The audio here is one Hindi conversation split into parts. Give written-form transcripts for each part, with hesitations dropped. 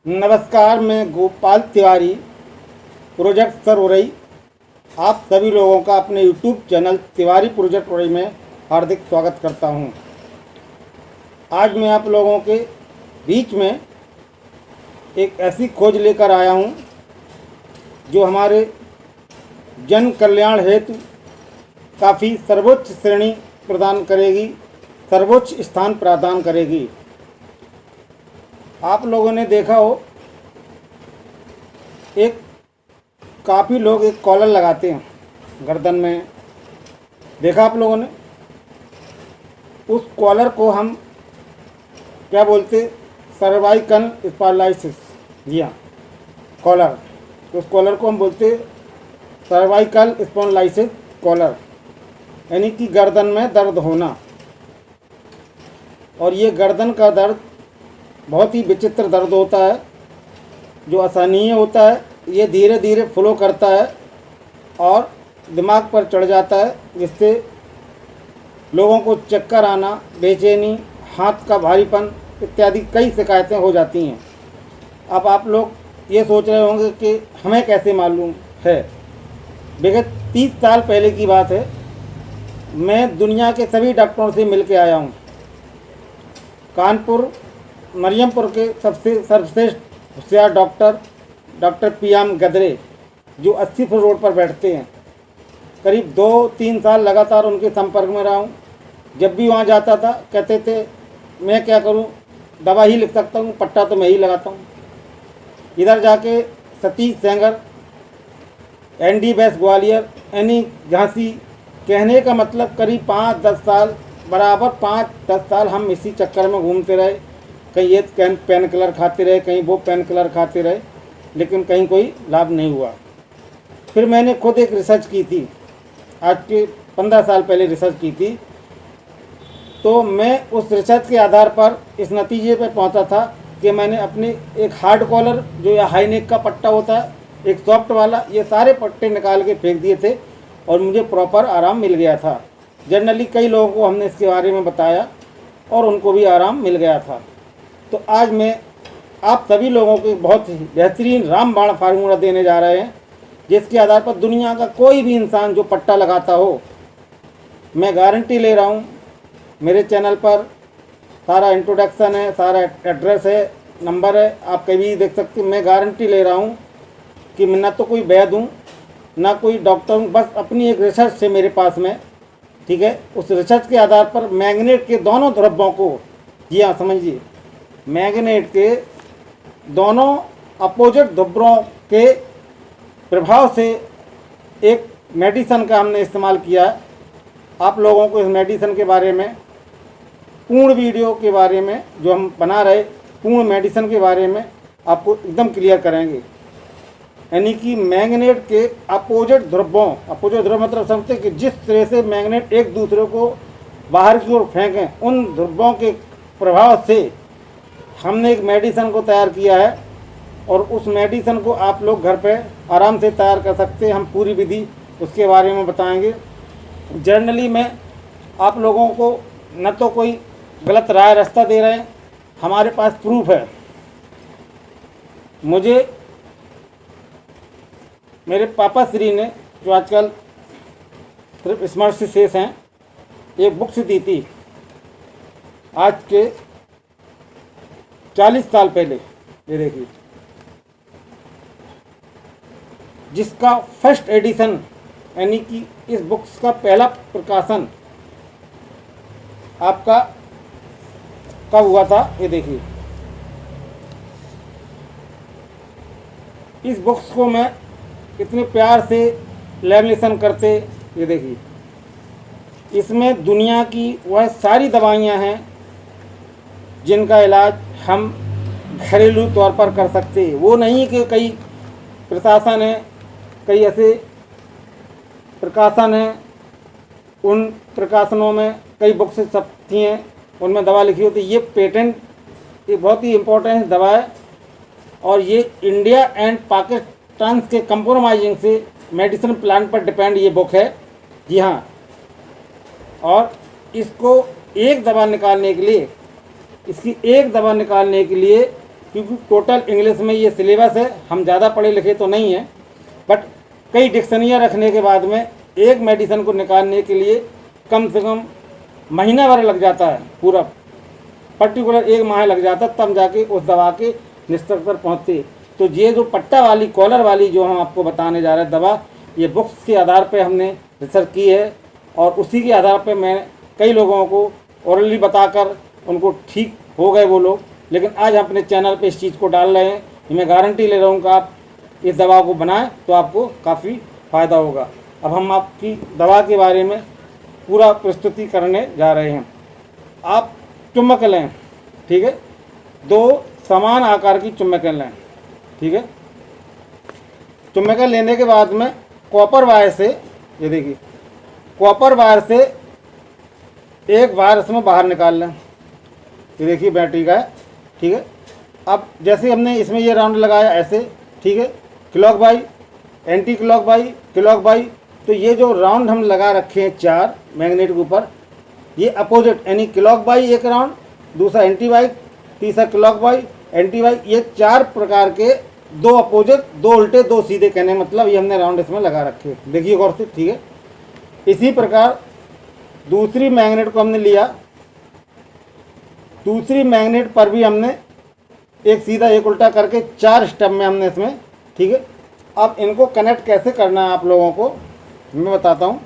नमस्कार, मैं गोपाल तिवारी, प्रोजेक्ट सर उरई। आप सभी लोगों का अपने YouTube channel Tiwari project Orai में हार्दिक स्वागत करता हूं। आज मैं आप लोगों के बीच में एक ऐसी खोज लेकर आया हूं जो हमारे जन कल्याण हेतु काफ़ी सर्वोच्च श्रेणी प्रदान करेगी, सर्वोच्च स्थान प्रदान करेगी। आप लोगों ने देखा हो, एक काफ़ी लोग एक कॉलर लगाते हैं गर्दन में, देखा आप लोगों ने। उस कॉलर को हम क्या बोलते, सर्वाइकल स्पॉन्डिलाइटिस। जी हाँ, कॉलर, उस कॉलर को हम बोलते सर्वाइकल स्पॉन्डिलाइटिस कॉलर, यानी कि गर्दन में दर्द होना। और ये गर्दन का दर्द बहुत ही विचित्र दर्द होता है, जो असहनीय होता है। ये धीरे धीरे फ्लो करता है और दिमाग पर चढ़ जाता है, जिससे लोगों को चक्कर आना, बेचैनी, हाथ का भारीपन इत्यादि कई शिकायतें हो जाती हैं। अब आप लोग ये सोच रहे होंगे कि हमें कैसे मालूम है। विगत 30 साल पहले की बात है, मैं दुनिया के सभी डॉक्टरों से मिल के आया हूँ। कानपुर मरियमपुर के सबसे सर्वश्रेष्ठ होशियार डॉक्टर पी.एम. गदरे, जो 80 फुट रोड पर बैठते हैं, करीब 2-3 साल लगातार उनके संपर्क में रहा हूँ। जब भी वहाँ जाता था कहते थे मैं क्या करूँ, दवा ही लिख सकता हूँ, पट्टा तो मैं ही लगाता हूँ। इधर जाके सतीश सेंगर, एन.डी. बैस ग्वालियर, यानी झांसी, कहने का मतलब करीब 5-10 साल, बराबर 5-10 साल हम इसी चक्कर में घूमते रहे। कहीं ये पेन किलर खाते रहे, कहीं वो पेन किलर खाते रहे, लेकिन कहीं कोई लाभ नहीं हुआ। फिर मैंने खुद एक रिसर्च की थी, आज के 15 साल पहले रिसर्च की थी। तो मैं उस रिसर्च के आधार पर इस नतीजे पर पहुंचा था कि मैंने अपने एक हार्ड कॉलर, जो या हाई नेक का पट्टा होता है, एक सॉफ्ट वाला, ये सारे पट्टे निकाल के फेंक दिए थे और मुझे प्रॉपर आराम मिल गया था। जनरली कई लोगों को हमने इसके बारे में बताया और उनको भी आराम मिल गया था। तो आज मैं आप सभी लोगों को बहुत ही बेहतरीन रामबाण फार्मूला देने जा रहे हैं, जिसके आधार पर दुनिया का कोई भी इंसान जो पट्टा लगाता हो, मैं गारंटी ले रहा हूँ। मेरे चैनल पर सारा इंट्रोडक्शन है, सारा एड्रेस है, नंबर है, आप कभी भी देख सकते हैं। मैं गारंटी ले रहा हूँ कि मैं ना तो कोई वैद हूँ, ना कोई डॉक्टर हूँ, बस अपनी एक रिसर्च से मेरे पास में, ठीक है। उस रिसर्च के आधार पर मैग्नेट के दोनों ध्रुवों को, जी हाँ समझिए, मैग्नेट के दोनों अपोजिट ध्रुवों के प्रभाव से एक मेडिसिन का हमने इस्तेमाल किया है। आप लोगों को इस मेडिसिन के बारे में, पूर्ण वीडियो के बारे में जो हम बना रहे, पूर्ण मेडिसिन के बारे में आपको एकदम क्लियर करेंगे। यानी कि मैग्नेट के अपोजिट ध्रुवों, अपोजिट ध्रुव मतलब समझते कि जिस तरह से मैग्नेट एक दूसरे को बाहर की ओर फेंकें, उन ध्रुवों के प्रभाव से हमने एक मेडिसिन को तैयार किया है। और उस मेडिसिन को आप लोग घर पे आराम से तैयार कर सकते हैं। हम पूरी विधि उसके बारे में बताएंगे। जनरली मैं आप लोगों को न तो कोई गलत राय रास्ता दे रहे हैं, हमारे पास प्रूफ है। मुझे मेरे पापा श्री ने, जो आजकल सिर्फ स्मृति से शेष हैं, एक बुक्स दी थी आज के 40 साल पहले, ये देखिए, जिसका फर्स्ट एडिशन, यानी कि इस बुक्स का पहला प्रकाशन आपका कब हुआ था, ये देखिए। इस बुक्स को मैं इतने प्यार से लैमिनेशन करते, ये देखिए, इसमें दुनिया की वह सारी दवाइयाँ हैं जिनका इलाज हम घरेलू तौर पर कर सकते हैं। वो नहीं कि कई प्रशासन है, कई ऐसे प्रकाशन हैं, उन प्रकाशनों में कई बुक्स छपती हैं, उनमें दवा लिखी होती है। ये पेटेंट, ये बहुत ही इम्पोर्टेंट दवा है और ये इंडिया एंड पाकिस्तान के कंप्रोमाइजिंग से मेडिसिन प्लान पर डिपेंड ये बुक है। जी हाँ, और इसको एक दवा निकालने के लिए, इसकी एक दवा निकालने के लिए क्योंकि टोटल इंग्लिश में ये सिलेबस है। हम ज़्यादा पढ़े लिखे तो नहीं हैं, बट कई डिक्शनरियाँ रखने के बाद में एक मेडिसिन को निकालने के लिए कम से कम महीना भर लग जाता है, पूरा पर्टिकुलर 1 माह लग जाता है, तब जाके उस दवा के निष्कर्ष पर पहुँचते। तो ये जो पट्टा वाली कॉलर वाली जो हम आपको बताने जा रहे हैं दवा, ये बुक्स के आधार पे हमने रिसर्च की है और उसी के आधार पे मैं कई लोगों को ओरली बताकर उनको ठीक हो गए वो लोग। लेकिन आज हम अपने चैनल पे इस चीज़ को डाल रहे हैं। मैं गारंटी ले रहा हूँ कि आप इस दवा को बनाएं तो आपको काफ़ी फ़ायदा होगा। अब हम आपकी दवा के बारे में पूरा प्रस्तुति करने जा रहे हैं। आप चुम्बक लें, ठीक है, 2 समान आकार की चुम्बकें लें, ठीक है। चुम्बकें लेने के बाद में कॉपर वायर से, ये देखिए कॉपर वायर से एक वायर इसमें बाहर निकाल लें। ये देखिए बैटरी का है, ठीक है। अब जैसे हमने इसमें ये राउंड लगाया ऐसे, ठीक है, clock by, anti clock by, clock by. तो ये जो राउंड हम लगा रखे हैं 4 मैग्नेट के ऊपर, ये अपोजिट यानी क्लॉक बाई एक राउंड, दूसरा एंटी बाई, तीसरा क्लॉक बाई, एंटी बाई, ये 4 प्रकार के 2 अपोजिट, 2 उल्टे, 2 सीधे, कहने मतलब ये हमने राउंड इसमें लगा रखे हैं। देखिए गौर से, ठीक है। इसी प्रकार दूसरी मैग्नेट को हमने लिया, दूसरी मैग्नेट पर भी हमने एक सीधा एक उल्टा करके 4 स्टेप में हमने इसमें, ठीक है। अब इनको कनेक्ट कैसे करना है आप लोगों को मैं बताता हूँ।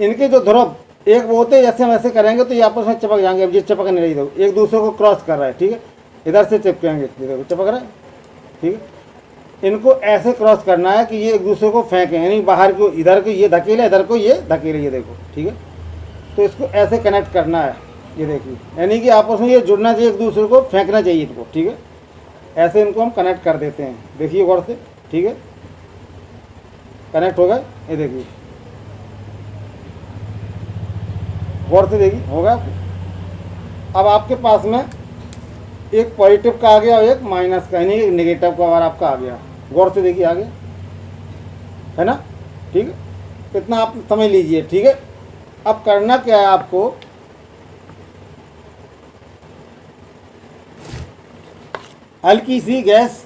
इनके जो ध्रुव एक वो होते, जैसे हम ऐसे करेंगे तो ये आपस में चिपक जाएंगे। अब ये चिपक नहीं रही, देखो एक दूसरे को क्रॉस कर रहा है, ठीक है, इधर से चिपकेंगे, देखो चिपक रहा है, ठीक है। इनको ऐसे क्रॉस करना है कि ये एक दूसरे को फेंकें, यानी बाहर को इधर को ये धकेले, इधर को ये धकेले, ये देखो, ठीक है। तो इसको ऐसे कनेक्ट करना है, ये देखिए, यानी कि आपस में ये जुड़ना चाहिए, एक दूसरे को फेंकना चाहिए इनको, ठीक है। ऐसे इनको हम कनेक्ट कर देते हैं, देखिए गौर से, ठीक है, कनेक्ट हो गए, ये देखिए गौर से, देखिए होगा। अब आपके पास में एक पॉजिटिव का आ गया और एक माइनस का, यानी एक नेगेटिव का वाला आपका आ गया। गौर से देखिए, आ गया है ना, ठीक है। इतना आप समझ लीजिए, ठीक है। अब करना क्या है आपको, हल्की सी गैस,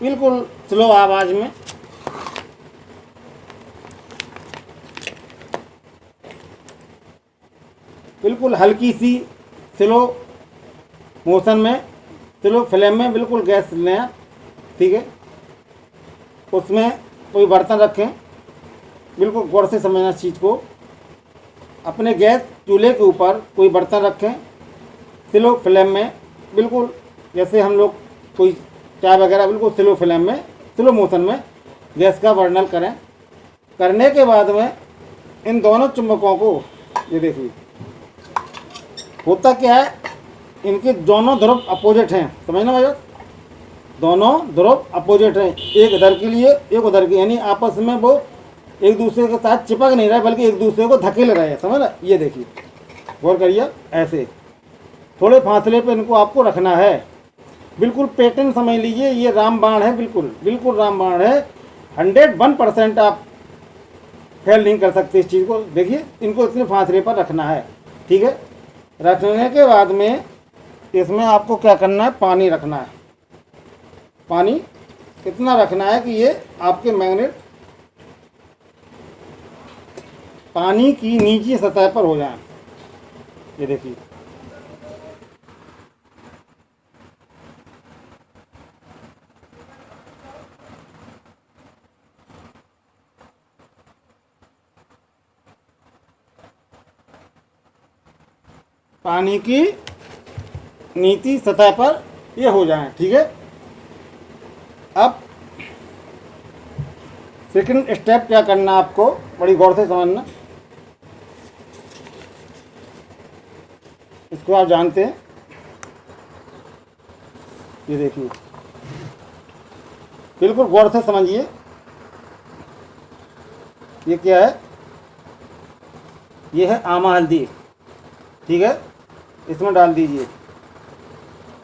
बिल्कुल स्लो आवाज़ में, बिल्कुल हल्की सी स्लो मोशन में, स्लो फ्लेम में बिल्कुल गैस लें, ठीक है। उसमें कोई बर्तन रखें, बिल्कुल गौर से समझना इस चीज़ को। अपने गैस चूल्हे के ऊपर कोई बर्तन रखें, स्लो फ्लेम में, बिल्कुल जैसे हम लोग कोई चाय वगैरह, बिल्कुल स्लो फ्लेम में, स्लो मोशन में गैस का वर्णन करें। करने के बाद में इन दोनों चुम्बकों को, ये देखिए होता क्या है, इनके दोनों ध्रुव अपोजिट हैं, समझना भाई, दोनों ध्रुव अपोजिट हैं, एक इधर के लिए एक उधर के, यानी आपस में वो एक दूसरे के साथ चिपक नहीं रहा बल्कि एक दूसरे को धकेल रहे हैं, समझ ना। ये देखिए गौर करिए, ऐसे थोड़े फासले पे इनको आपको रखना है, बिल्कुल पैटर्न समझ लीजिए। ये रामबाण है, बिल्कुल बिल्कुल रामबाण है, 101% आप फेल नहीं कर सकते इस चीज़ को। देखिए इनको इतने फासले पर रखना है, ठीक है। रखने के बाद में इसमें आपको क्या करना है, पानी रखना है। पानी कितना रखना है कि ये आपके मैग्नेट पानी की नीची सतह पर हो जाए। ये देखिए पानी की नीची सतह पर ये हो जाए, ठीक है। अब सेकंड स्टेप क्या करना आपको, बड़ी गौर से समझना, इसको आप जानते हैं। ये देखिए बिल्कुल गौर से समझिए, ये क्या है, ये है आमा हल्दी, ठीक है, इसमें डाल दीजिए,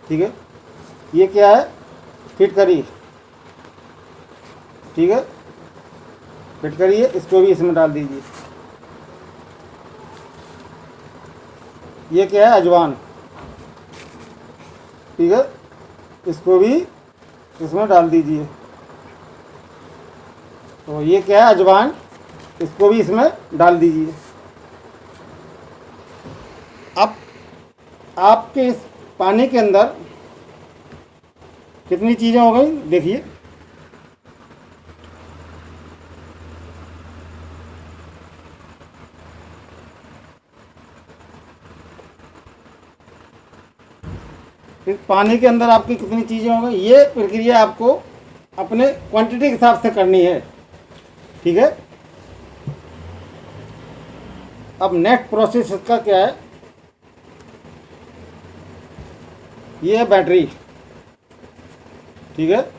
ठीक है। ये क्या है, फिटकरी, ठीक है, फिटकरी है, इसको भी इसमें डाल दीजिए। ये क्या है, अजवान, ठीक है, इसको भी इसमें डाल दीजिए। तो ये क्या है, अजवाइन, इसको भी इसमें डाल दीजिए। अब आपके इस पानी के अंदर कितनी चीज़ें हो गई देखिए। इस पानी के अंदर आपकी कितनी चीज़ें हो गई। ये प्रक्रिया आपको अपने क्वांटिटी के हिसाब से करनी है, ठीक है। अब नेक्स्ट प्रोसेस इसका क्या है, ये है बैटरी, ठीक है।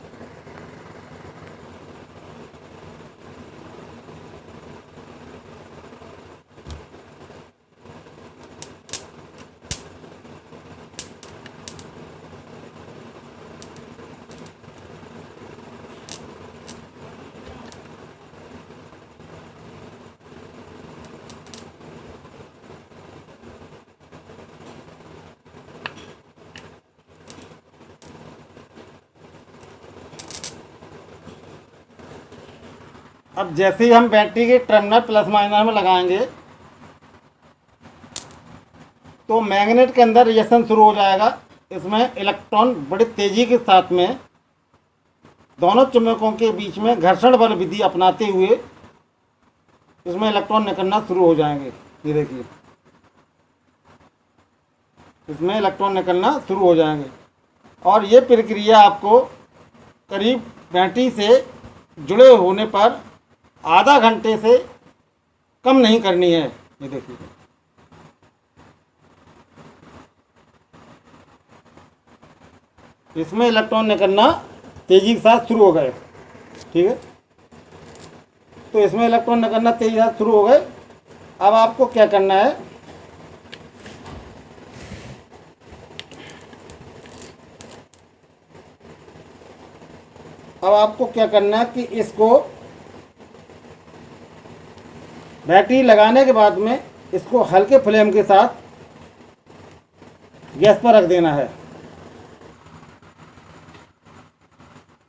अब जैसे ही हम बैटरी के टर्मिनल प्लस माइनस में लगाएंगे तो मैग्नेट के अंदर रिएक्शन शुरू हो जाएगा। इसमें इलेक्ट्रॉन बड़ी तेज़ी के साथ में दोनों चुंबकों के बीच में घर्षण बल विधि अपनाते हुए इसमें इलेक्ट्रॉन निकलना शुरू हो जाएंगे। ये देखिए, इसमें इलेक्ट्रॉन निकलना शुरू हो जाएंगे। और ये प्रक्रिया आपको करीब बैटरी से जुड़े होने पर आधा घंटे से कम नहीं करनी है। ये देखिए, इसमें इलेक्ट्रॉन निकलना तेज़ी के साथ शुरू हो गए, ठीक है। तो इसमें इलेक्ट्रॉन निकलना तेज़ी के साथ शुरू हो गए। अब आपको क्या करना है, अब आपको क्या करना है कि इसको बैटरी लगाने के बाद में इसको हल्के फ्लेम के साथ गैस पर रख देना है।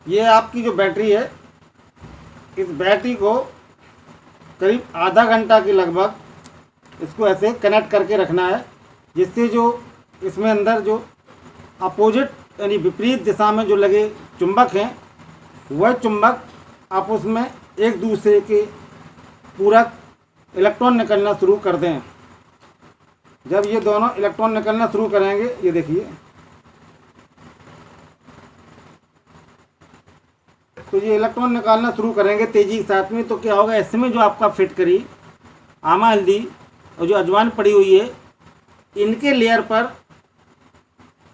ये आपकी जो बैटरी है, इस बैटरी को करीब आधा घंटा के लगभग इसको ऐसे कनेक्ट करके रखना है, जिससे जो इसमें अंदर जो अपोजिट यानी विपरीत दिशा में जो लगे चुंबक हैं, वह चुंबक आपस में एक दूसरे के पूरक इलेक्ट्रॉन निकलना शुरू कर दें। जब ये दोनों इलेक्ट्रॉन निकलना शुरू करेंगे, ये देखिए, तो ये इलेक्ट्रॉन निकालना शुरू करेंगे तेज़ी के साथ में, तो क्या होगा, इसमें जो आपका फिटकरी, आमा हल्दी और जो अजवाइन पड़ी हुई है, इनके लेयर पर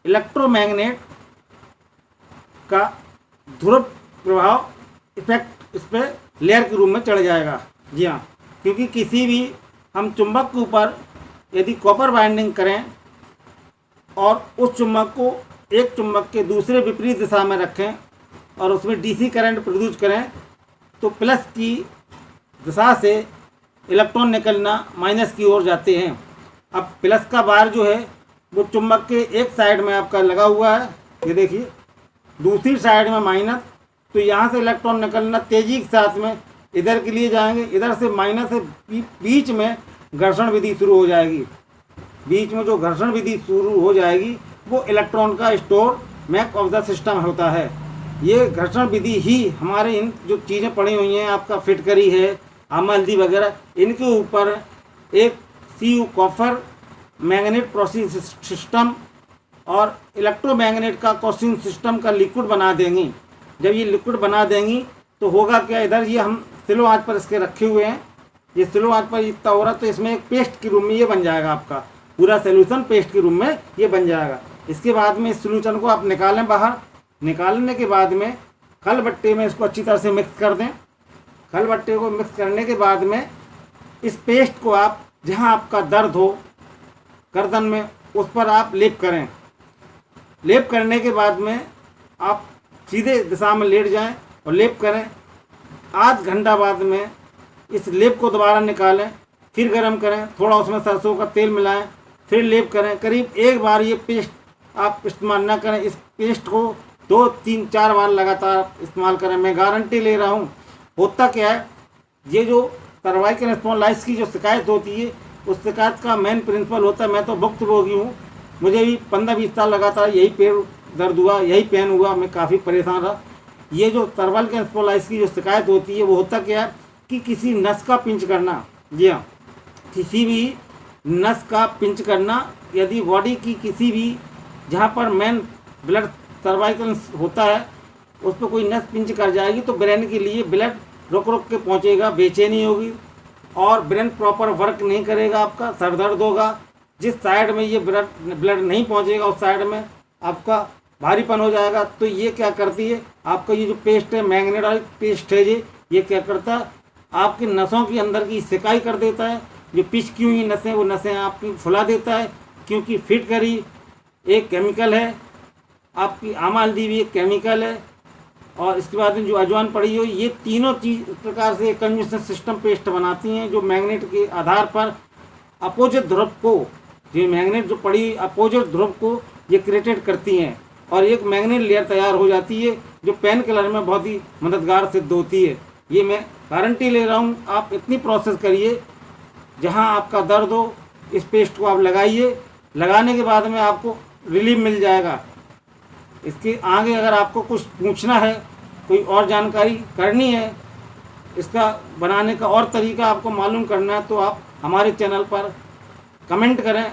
इलेक्ट्रोमैग्नेट का ध्रुव प्रभाव इफेक्ट इस पर लेयर के रूप में चढ़ जाएगा। जी हाँ, क्योंकि किसी भी हम चुंबक के ऊपर यदि कॉपर बाइंडिंग करें और उस चुंबक को एक चुंबक के दूसरे विपरीत दिशा में रखें और उसमें डीसी करंट प्रोड्यूस करें, तो प्लस की दिशा से इलेक्ट्रॉन निकलना माइनस की ओर जाते हैं। अब प्लस का बार जो है वो चुंबक के एक साइड में आपका लगा हुआ है, ये देखिए, दूसरी साइड में माइनस, तो यहाँ से इलेक्ट्रॉन निकलना तेज़ी के साथ में इधर के लिए जाएंगे, इधर से माइनस से बीच में घर्षण विधि शुरू हो जाएगी। बीच में जो घर्षण विधि शुरू हो जाएगी वो इलेक्ट्रॉन का store mac of the system होता है। ये घर्षण विधि ही हमारे इन जो चीज़ें पड़ी हुई हैं, आपका फिटकरी है, आमा हल्दी वगैरह, इनके ऊपर एक CU copper magnet processing system और इलेक्ट्रोमैग्नेट का प्रोसेसिंग सिस्टम का लिक्विड बना देंगी। जब ये लिक्विड बना देंगी तो होगा क्या, इधर ये हम स्लो आंच पर इसके रखे हुए हैं, ये स्लो आंच पर इतना हो रहा, तो इसमें एक पेस्ट के रूप में ये बन जाएगा, आपका पूरा सोल्यूशन पेस्ट के रूप में ये बन जाएगा। इसके बाद में इस सोल्यूशन को आप निकालें बाहर, निकालने के बाद में खल बट्टे में इसको अच्छी तरह से मिक्स कर दें। खल बट्टे को मिक्स करने के बाद में इस पेस्ट को आप जहाँ आपका दर्द हो गर्दन में, उस पर आप लेप करें। लेप करने के बाद में आप सीधे दिशा में लेट जाएं और लेप करें। आध घंटा बाद में इस लेप को दोबारा निकालें, फिर गर्म करें, थोड़ा उसमें सरसों का तेल मिलाएं, फिर लेप करें। करीब एक बार ये पेस्ट आप इस्तेमाल ना करें। इस पेस्ट को 2 3 4 बार लगातार इस्तेमाल करें। मैं गारंटी ले रहा हूँ। होता क्या है, ये जो सर्वाइकल स्पॉन्डिलाइटिस की जो शिकायत होती है, उस शिकायत का मेन प्रिंसिपल होता है, मैं तो भुक्तभोगी हूँ, मुझे भी 15-20 साल लगातार यही पेट दर्द हुआ, यही पेन हुआ, मैं काफ़ी परेशान रहा। ये जो सर्वाइकल स्पॉन्डिलाइटिस की जो शिकायत होती है, वो होता क्या है कि किसी नस का पिंच करना, जी हाँ, किसी भी नस का पिंच करना, यदि बॉडी की किसी भी जहाँ पर मेन ब्लड सर्वाइकल होता है उस पर कोई नस पिंच कर जाएगी तो ब्रेन के लिए ब्लड रुक रुक के पहुँचेगा, बेचैनी होगी और ब्रेन प्रॉपर वर्क नहीं करेगा, आपका सर दर्द होगा। जिस साइड में ये ब्लड नहीं पहुँचेगा उस साइड में आपका भारीपन हो जाएगा। तो ये क्या करती है, आपका ये जो पेस्ट है, मैग्नेटाइट पेस्ट है, ये क्या करता है, आपकी नसों के अंदर की सिकाई कर देता है। जो पिचकी हुई नसें, वो नसें आपकी फुला देता है, क्योंकि फिटकरी एक केमिकल है, आपकी आमा हल्दी भी एक केमिकल है, और इसके बाद में जो अजवाइन पड़ी हो, ये तीनों चीज़ इस प्रकार से कन्वेंशनल सिस्टम पेस्ट बनाती हैं, जो मैग्नेट के आधार पर अपोजिट ध्रुव को, जो मैग्नेट जो पड़ी अपोजिट ध्रुव को ये क्रिएटेड करती हैं, और एक मैग्नेट लेयर तैयार हो जाती है जो पेन किलर में बहुत ही मददगार सिद्ध होती है। ये मैं गारंटी ले रहा हूँ। आप इतनी प्रोसेस करिए, जहाँ आपका दर्द हो इस पेस्ट को आप लगाइए, लगाने के बाद में आपको रिलीफ मिल जाएगा। इसके आगे अगर आपको कुछ पूछना है, कोई और जानकारी करनी है, इसका बनाने का और तरीका आपको मालूम करना है, तो आप हमारे चैनल पर कमेंट करें।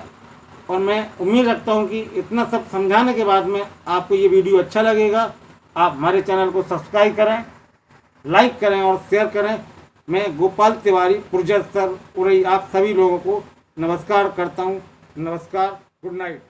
और मैं उम्मीद रखता हूं कि इतना सब समझाने के बाद में आपको ये वीडियो अच्छा लगेगा। आप हमारे चैनल को सब्सक्राइब करें, लाइक करें और शेयर करें। मैं गोपाल तिवारी पुरजर सर उरई आप सभी लोगों को नमस्कार करता हूं। नमस्कार, गुड नाइट।